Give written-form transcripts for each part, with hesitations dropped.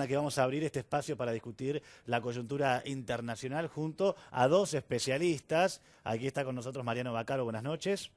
la que vamos a abrir este espacio para discutir la coyuntura internacional junto a dos especialistas. Aquí está con nosotros Mariano Baccaro, buenas noches,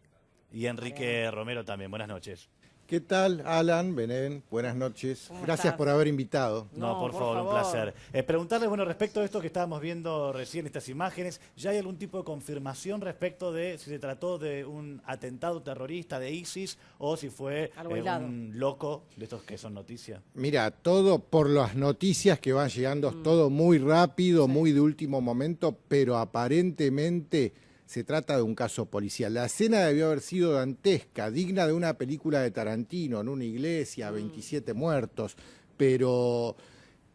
y Enrique Romero también, buenas noches. ¿Qué tal, Alan, Belén? Buenas noches. Gracias estás? por haber invitado. No, por favor, un placer. Preguntarles, bueno, respecto a esto que estábamos viendo recién, estas imágenes, ¿ya hay algún tipo de confirmación respecto de si se trató de un atentado terrorista de ISIS o si fue un loco de estos que son noticias? Mira, todo por las noticias que van llegando, todo muy rápido, muy de último momento, pero aparentemente se trata de un caso policial. La escena debió haber sido dantesca, digna de una película de Tarantino, en una iglesia, 27 muertos, pero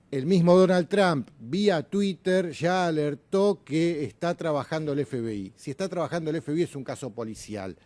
el mismo Donald Trump, vía Twitter, ya alertó que está trabajando el FBI. Si está trabajando el FBI es un caso policial.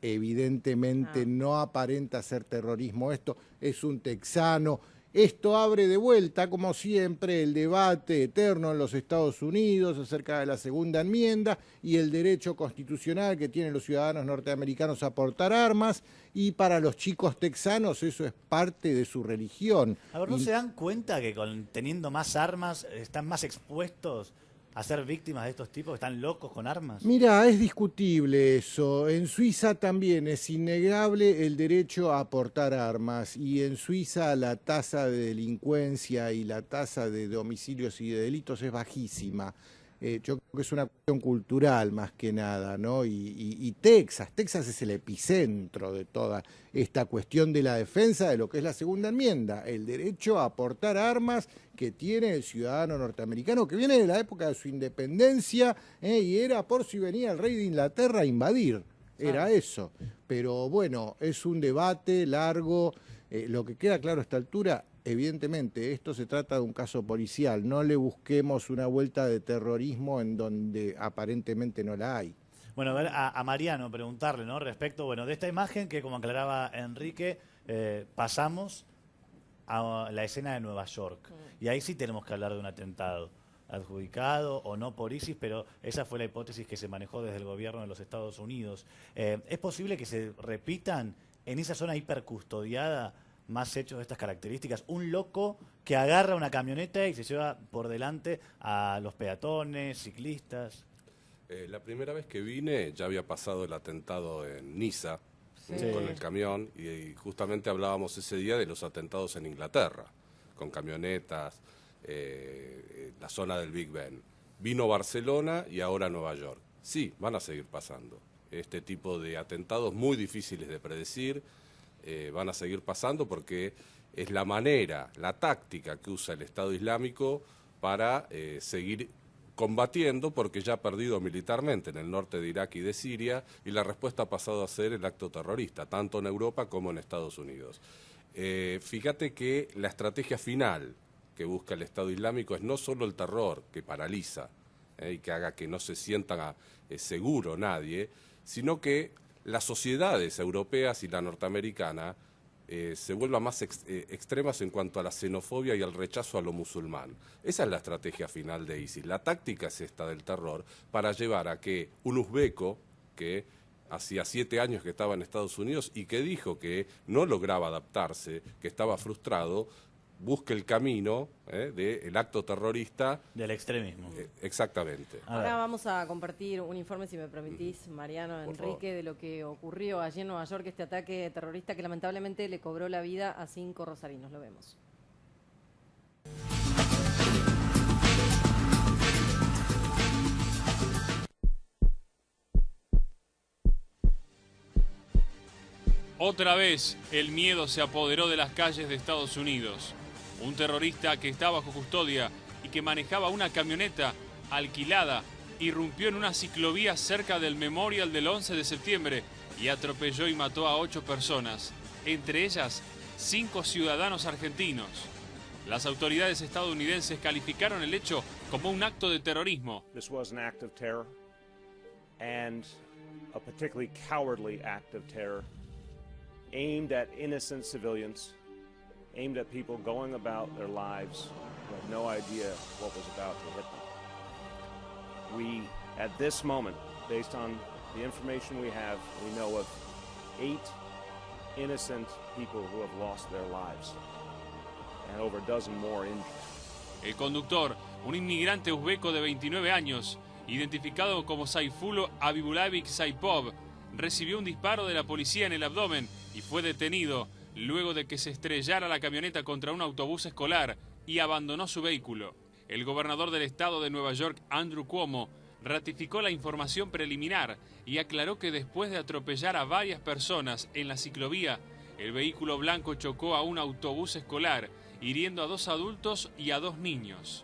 Evidentemente no aparenta ser terrorismo esto, es un texano. Esto abre de vuelta, como siempre, el debate eterno en los Estados Unidos acerca de la segunda enmienda y el derecho constitucional que tienen los ciudadanos norteamericanos a portar armas, y para los chicos texanos eso es parte de su religión. A ver, ¿no se dan cuenta que teniendo más armas están más expuestos a ser víctimas de estos tipos que están locos con armas? Mira, es discutible eso. En Suiza también es innegable el derecho a portar armas, y en Suiza la tasa de delincuencia y la tasa de homicidios y de delitos es bajísima. Yo creo que es una cuestión cultural más que nada, ¿no? Y Texas es el epicentro de toda esta cuestión de la defensa de lo que es la segunda enmienda, el derecho a portar armas que tiene el ciudadano norteamericano, que viene de la época de su independencia, y era por si venía el rey de Inglaterra a invadir, era eso. Pero bueno, es un debate largo. Lo que queda claro a esta altura, evidentemente, esto se trata de un caso policial. No le busquemos una vuelta de terrorismo en donde aparentemente no la hay. Bueno, a ver, a Mariano preguntarle, ¿no? Respecto, bueno, de esta imagen que, como aclaraba Enrique, pasamos a la escena de Nueva York. Y ahí sí tenemos que hablar de un atentado adjudicado o no por ISIS, pero esa fue la hipótesis que se manejó desde el gobierno de los Estados Unidos. ¿Es posible que se repitan en esa zona hipercustodiada más hechos de estas características? Un loco que agarra una camioneta y se lleva por delante a los peatones, ciclistas. La primera vez que vine ya había pasado el atentado en Niza, con el camión, y justamente hablábamos ese día de los atentados en Inglaterra, con camionetas, la zona del Big Ben. Vino Barcelona y ahora Nueva York. Sí, van a seguir pasando. Este tipo de atentados muy difíciles de predecir, van a seguir pasando porque es la manera, la táctica que usa el Estado Islámico para seguir combatiendo, porque ya ha perdido militarmente en el norte de Irak y de Siria, y la respuesta ha pasado a ser el acto terrorista, tanto en Europa como en Estados Unidos. Fíjate que la estrategia final que busca el Estado Islámico es no solo el terror que paraliza y que haga que no se sienta seguro nadie, sino que las sociedades europeas y la norteamericana se vuelvan más extremas en cuanto a la xenofobia y al rechazo a lo musulmán. Esa es la estrategia final de ISIS. La táctica es esta del terror, para llevar a que un uzbeco que hacía 7 años que estaba en Estados Unidos y que dijo que no lograba adaptarse, que estaba frustrado, busque el camino del acto terrorista. Del extremismo. Exactamente. Ahora vamos a compartir un informe, si me permitís, Mariano, Enrique, de lo que ocurrió allí en Nueva York, este ataque terrorista que lamentablemente le cobró la vida a 5 rosarinos. Lo vemos. Otra vez, el miedo se apoderó de las calles de Estados Unidos. Un terrorista que estaba bajo custodia y que manejaba una camioneta alquilada irrumpió en una ciclovía cerca del Memorial del 11 de septiembre y atropelló y mató a 8 personas, entre ellas 5 ciudadanos argentinos. Las autoridades estadounidenses calificaron el hecho como un acto de terrorismo. This was an act of terror, and a particularly cowardly act of terror aimed at innocent civilians, aimed at people going about their lives who had no idea what was about to hit them. We, at this moment, based on the information we have, we know of 8 innocent people who have lost their lives. and over a dozen more injured. El conductor, un inmigrante uzbeco de 29 años, identificado como Sayfullo Abibulavich Saipov, recibió un disparo de la policía en el abdomen y fue detenido luego de que se estrellara la camioneta contra un autobús escolar y abandonó su vehículo. El gobernador del estado de Nueva York, Andrew Cuomo, ratificó la información preliminar y aclaró que después de atropellar a varias personas en la ciclovía, el vehículo blanco chocó a un autobús escolar, hiriendo a 2 adultos y a 2 niños.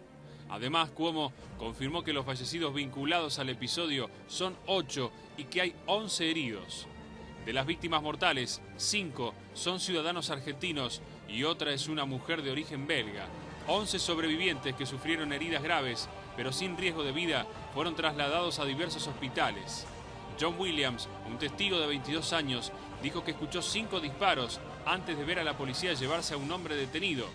Además, Cuomo confirmó que los fallecidos vinculados al episodio son 8 y que hay 11 heridos. De las víctimas mortales, 5 son ciudadanos argentinos y otra es una mujer de origen belga. 11 sobrevivientes que sufrieron heridas graves, pero sin riesgo de vida, fueron trasladados a diversos hospitales. John Williams, un testigo de 22 años, dijo que escuchó 5 disparos antes de ver a la policía llevarse a un hombre detenido.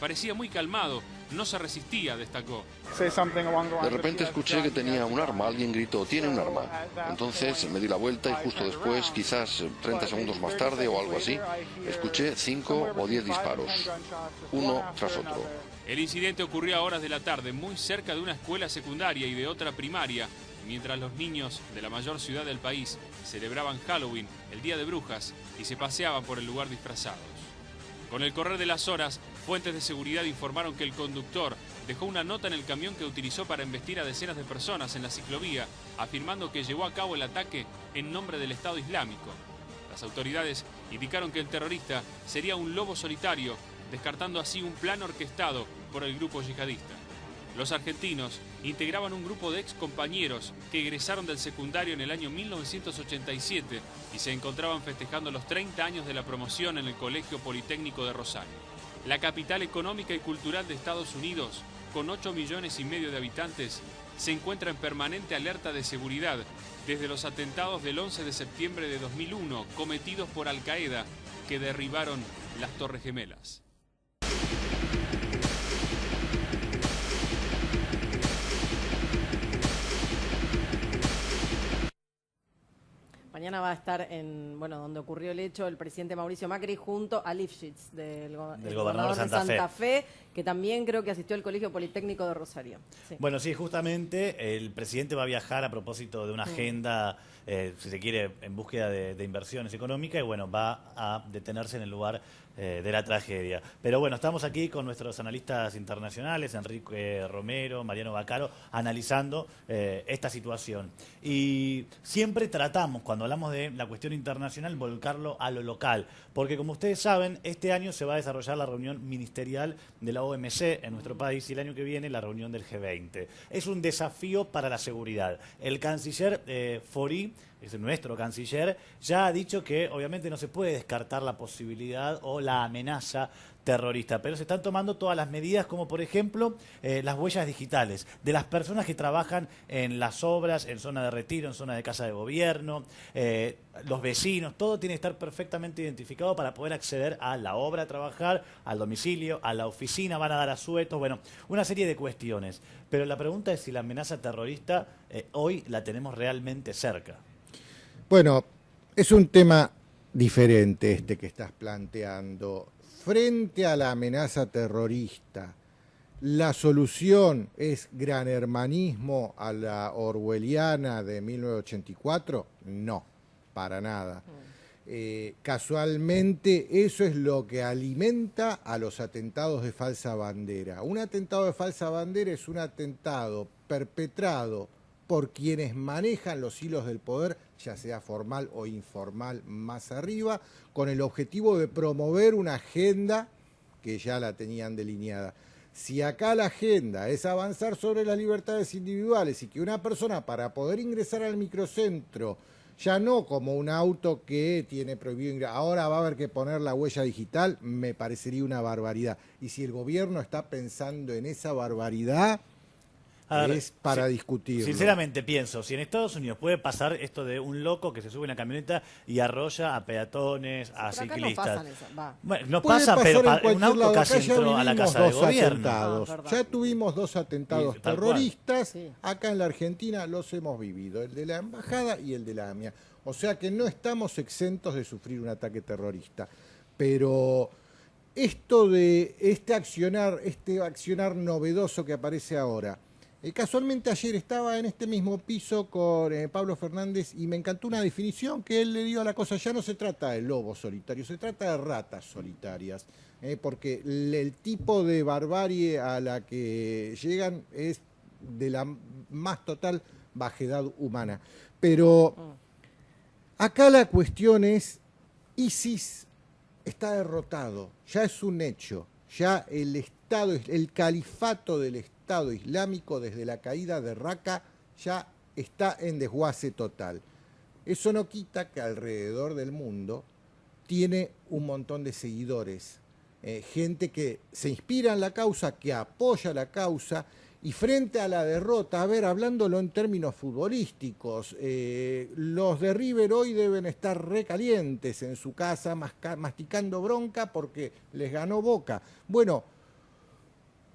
Parecía muy calmado, no se resistía, destacó. De repente escuché que tenía un arma, alguien gritó, tiene un arma. Entonces me di la vuelta y justo después, quizás 30 segundos más tarde o algo así, escuché 5 o 10 disparos, uno tras otro. El incidente ocurrió a horas de la tarde, muy cerca de una escuela secundaria y de otra primaria, mientras los niños de la mayor ciudad del país celebraban Halloween, el Día de Brujas, y se paseaban por el lugar disfrazados. Con el correr de las horas, fuentes de seguridad informaron que el conductor dejó una nota en el camión que utilizó para embestir a decenas de personas en la ciclovía, afirmando que llevó a cabo el ataque en nombre del Estado Islámico. Las autoridades indicaron que el terrorista sería un lobo solitario, descartando así un plan orquestado por el grupo yihadista. Los argentinos integraban un grupo de ex compañeros que egresaron del secundario en el año 1987 y se encontraban festejando los 30 años de la promoción en el Colegio Politécnico de Rosario. La capital económica y cultural de Estados Unidos, con 8,5 millones de habitantes, se encuentra en permanente alerta de seguridad desde los atentados del 11 de septiembre de 2001 cometidos por Al Qaeda que derribaron las Torres Gemelas. Mañana va a estar en, donde ocurrió el hecho, el presidente Mauricio Macri junto a Lifshitz, del gobernador de Santa Fe, que también creo que asistió al Colegio Politécnico de Rosario. Sí. Bueno, sí, justamente el presidente va a viajar a propósito de una agenda, si se quiere, en búsqueda de inversiones económicas, y bueno, va a detenerse en el lugar de la tragedia. Pero bueno, estamos aquí con nuestros analistas internacionales, Enrique Romero, Mariano Baccaro, analizando esta situación. Y siempre tratamos, cuando hablamos de la cuestión internacional, volcarlo a lo local, porque como ustedes saben, este año se va a desarrollar la reunión ministerial de la OMC en nuestro país y el año que viene la reunión del G20. Es un desafío para la seguridad. El canciller Faury, es nuestro canciller, ya ha dicho que obviamente no se puede descartar la posibilidad o la amenaza terrorista, pero se están tomando todas las medidas, como por ejemplo las huellas digitales de las personas que trabajan en las obras, en zona de retiro, en zona de casa de gobierno, los vecinos, todo tiene que estar perfectamente identificado para poder acceder a la obra a trabajar, al domicilio, a la oficina, van a dar asuetos, bueno, una serie de cuestiones. Pero la pregunta es si la amenaza terrorista hoy la tenemos realmente cerca. Bueno, es un tema diferente este que estás planteando. Frente a la amenaza terrorista, ¿la solución es gran hermanismo a la orwelliana de 1984? No, para nada. Casualmente eso es lo que alimenta a los atentados de falsa bandera. Un atentado de falsa bandera es un atentado perpetrado por quienes manejan los hilos del poder, ya sea formal o informal, más arriba, con el objetivo de promover una agenda que ya la tenían delineada. Si acá la agenda es avanzar sobre las libertades individuales y que una persona para poder ingresar al microcentro, ya no como un auto que tiene prohibido ingresar, ahora va a haber que poner la huella digital, me parecería una barbaridad. Y si el gobierno está pensando en esa barbaridad, es para discutir. Sinceramente pienso, si en Estados Unidos puede pasar esto de un loco que se sube en la camioneta y arrolla a peatones, a ciclistas. Bueno, no pasa, pero un auto casi entró a la casa de gobierno. Ya tuvimos 2 atentados terroristas, acá en la Argentina los hemos vivido, el de la embajada y el de la AMIA. O sea que no estamos exentos de sufrir un ataque terrorista. Pero esto de este accionar novedoso que aparece ahora. Casualmente ayer estaba en este mismo piso con Pablo Fernández y me encantó una definición que él le dio a la cosa. Ya no se trata de lobos solitarios, se trata de ratas solitarias, porque el tipo de barbarie a la que llegan es de la más total bajedad humana. Pero acá la cuestión es, ISIS está derrotado, ya es un hecho, ya el Estado, el califato del Estado Islámico desde la caída de Raqqa ya está en desguace total. Eso no quita que alrededor del mundo tiene un montón de seguidores, gente que se inspira en la causa, que apoya la causa, y frente a la derrota, a ver, hablándolo en términos futbolísticos, los de River hoy deben estar recalientes en su casa, masticando bronca porque les ganó Boca. Bueno,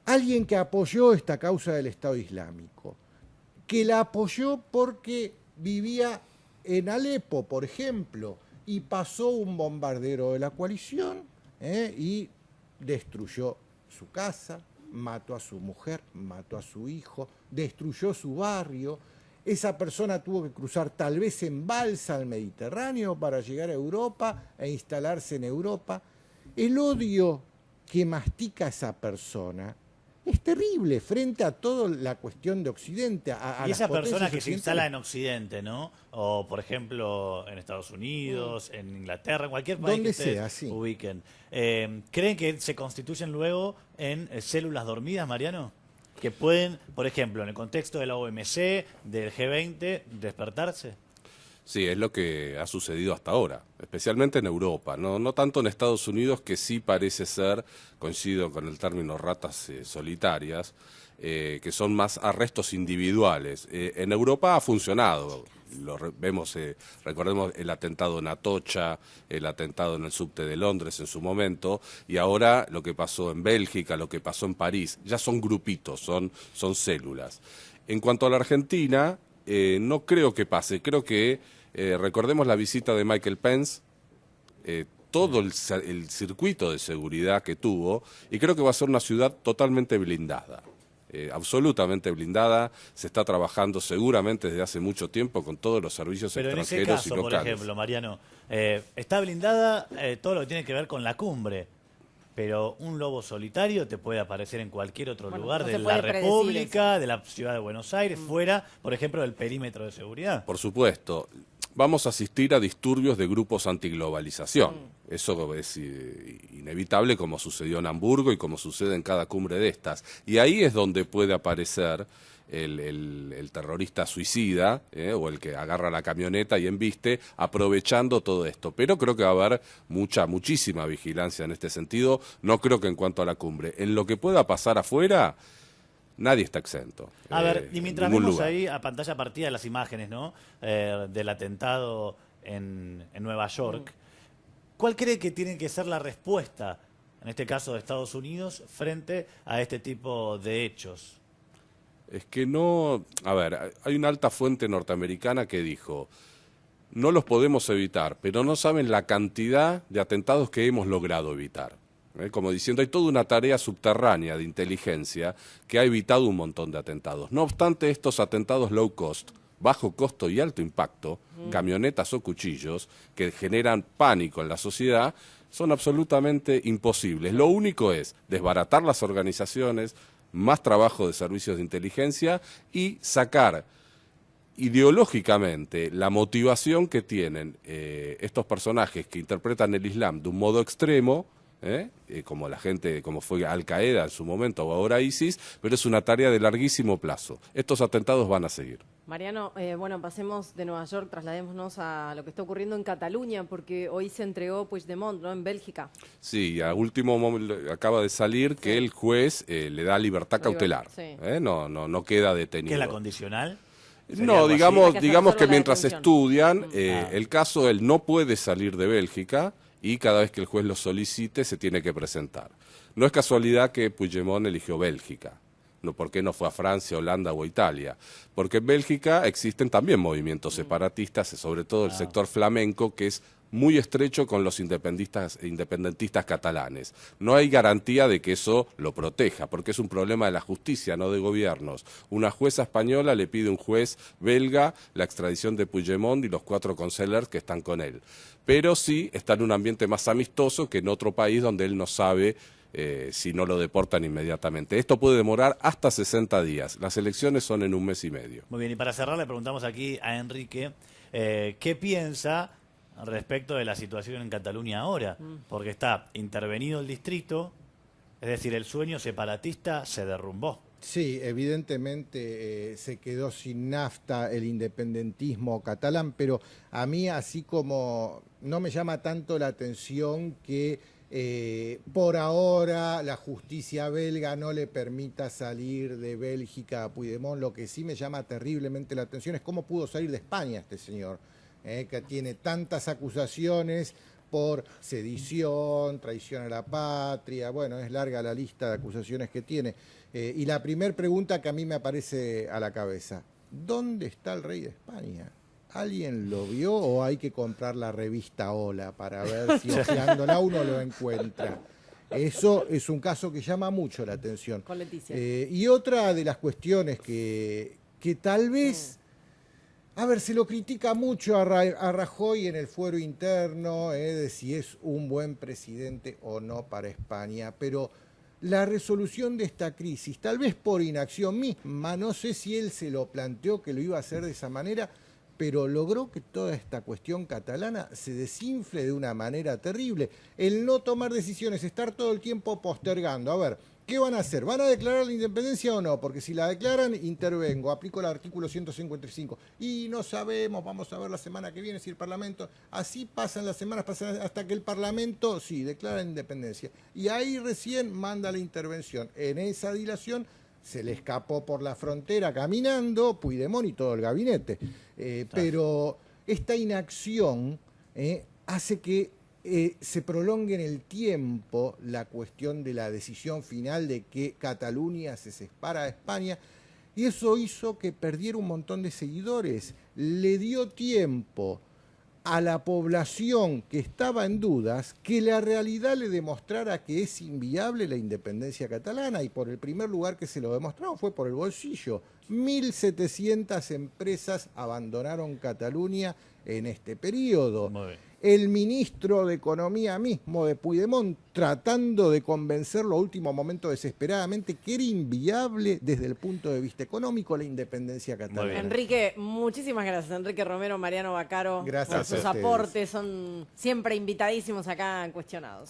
alguien que apoyó esta causa del Estado Islámico, que la apoyó porque vivía en Alepo, por ejemplo, y pasó un bombardero de la coalición y destruyó su casa, mató a su mujer, mató a su hijo, destruyó su barrio. Esa persona tuvo que cruzar tal vez en balsa al Mediterráneo para llegar a Europa e instalarse en Europa. El odio que mastica esa persona es terrible frente a toda la cuestión de Occidente. Y esa persona que se instala en Occidente, ¿no? O, por ejemplo, en Estados Unidos, en Inglaterra, en cualquier país que ustedes ubiquen. ¿Creen que se constituyen luego en células dormidas, Mariano? Que pueden, por ejemplo, en el contexto de la OMC, del G20, despertarse. Sí, es lo que ha sucedido hasta ahora, especialmente en Europa, no tanto en Estados Unidos, que sí parece ser, coincido con el término ratas solitarias, que son más arrestos individuales. En Europa ha funcionado, vemos, recordemos el atentado en Atocha, el atentado en el subte de Londres en su momento, y ahora lo que pasó en Bélgica, lo que pasó en París, ya son grupitos, son células. En cuanto a la Argentina, no creo que pase, creo que recordemos la visita de Michael Pence, todo el circuito de seguridad que tuvo, y creo que va a ser una ciudad totalmente blindada, absolutamente blindada. Se está trabajando seguramente desde hace mucho tiempo con todos los servicios extranjeros en ese caso, y locales. Por ejemplo, Mariano, está blindada todo lo que tiene que ver con la cumbre. Pero un lobo solitario te puede aparecer en cualquier otro lugar de la República, de la ciudad de Buenos Aires, fuera, por ejemplo, del perímetro de seguridad. Por supuesto. Vamos a asistir a disturbios de grupos antiglobalización. Eso es inevitable, como sucedió en Hamburgo y como sucede en cada cumbre de estas. Y ahí es donde puede aparecer el terrorista suicida, o el que agarra la camioneta y embiste, aprovechando todo esto. Pero creo que va a haber muchísima vigilancia en este sentido. No creo que en cuanto a la cumbre. En lo que pueda pasar afuera, nadie está exento. A ver, y mientras vemos ahí a pantalla partida las imágenes, ¿no? Del atentado en Nueva York, ¿cuál cree que tiene que ser la respuesta, en este caso de Estados Unidos, frente a este tipo de hechos? Es que no... A ver, hay una alta fuente norteamericana que dijo, no los podemos evitar, pero no saben la cantidad de atentados que hemos logrado evitar. Como diciendo, hay toda una tarea subterránea de inteligencia que ha evitado un montón de atentados. No obstante, estos atentados low cost, bajo costo y alto impacto, camionetas o cuchillos, que generan pánico en la sociedad, son absolutamente imposibles. Lo único es desbaratar las organizaciones, más trabajo de servicios de inteligencia y sacar ideológicamente la motivación que tienen estos personajes que interpretan el Islam de un modo extremo, como la gente, como fue Al Qaeda en su momento o ahora ISIS, pero es una tarea de larguísimo plazo. Estos atentados van a seguir. Mariano, bueno, pasemos de Nueva York, trasladémonos a lo que está ocurriendo en Cataluña, porque hoy se entregó Puigdemont, ¿no?, en Bélgica. Sí, a último momento acaba de salir que el juez le da libertad cautelar, no queda detenido. ¿Qué es la condicional? No, digamos que mientras estudian el caso, él no puede salir de Bélgica y cada vez que el juez lo solicite se tiene que presentar. No es casualidad que Puigdemont eligió Bélgica. No, ¿por qué no fue a Francia, Holanda o Italia? Porque en Bélgica existen también movimientos separatistas, sobre todo el sector flamenco, que es muy estrecho con los independentistas catalanes. No hay garantía de que eso lo proteja, porque es un problema de la justicia, no de gobiernos. Una jueza española le pide a un juez belga la extradición de Puigdemont y los 4 consellers que están con él. Pero sí está en un ambiente más amistoso que en otro país donde él no sabe si no lo deportan inmediatamente. Esto puede demorar hasta 60 días. Las elecciones son en 1 mes y medio. Muy bien, y para cerrar le preguntamos aquí a Enrique qué piensa respecto de la situación en Cataluña ahora, porque está intervenido el distrito, es decir, el sueño separatista se derrumbó. Sí, evidentemente se quedó sin nafta el independentismo catalán, pero a mí así como no me llama tanto la atención que por ahora la justicia belga no le permita salir de Bélgica a Puigdemont. Lo que sí me llama terriblemente la atención es cómo pudo salir de España este señor, que tiene tantas acusaciones por sedición, traición a la patria. Bueno, es larga la lista de acusaciones que tiene. Y la primera pregunta que a mí me aparece a la cabeza: ¿dónde está el rey de España? ¿Alguien lo vio o hay que comprar la revista Hola para ver si ojeándola uno lo encuentra? Eso es un caso que llama mucho la atención. Con Leticia. Y otra de las cuestiones que tal vez... A ver, se lo critica mucho a Rajoy en el fuero interno, de si es un buen presidente o no para España, pero la resolución de esta crisis, tal vez por inacción misma, no sé si él se lo planteó que lo iba a hacer de esa manera, pero logró que toda esta cuestión catalana se desinfle de una manera terrible. El no tomar decisiones, estar todo el tiempo postergando. A ver, ¿qué van a hacer? ¿Van a declarar la independencia o no? Porque si la declaran, intervengo, aplico el artículo 155. Y no sabemos, vamos a ver la semana que viene si el Parlamento... Así pasan las semanas, pasan hasta que el Parlamento, sí, declara la independencia. Y ahí recién manda la intervención. En esa dilación se le escapó por la frontera caminando Puigdemont y todo el gabinete. Pero esta inacción hace que se prolongue en el tiempo la cuestión de la decisión final de que Cataluña se separa de España, y eso hizo que perdiera un montón de seguidores. Le dio tiempo a la población que estaba en dudas que la realidad le demostrara que es inviable la independencia catalana, y por el primer lugar que se lo demostró fue por el bolsillo. 1.700 empresas abandonaron Cataluña en este periodo. El ministro de Economía mismo de Puigdemont tratando de convencerlo a último momento desesperadamente que era inviable desde el punto de vista económico la independencia catalana. Enrique, muchísimas gracias. Enrique Romero, Mariano Vaccaro, por sus aportes. Son siempre invitadísimos acá en Cuestionados.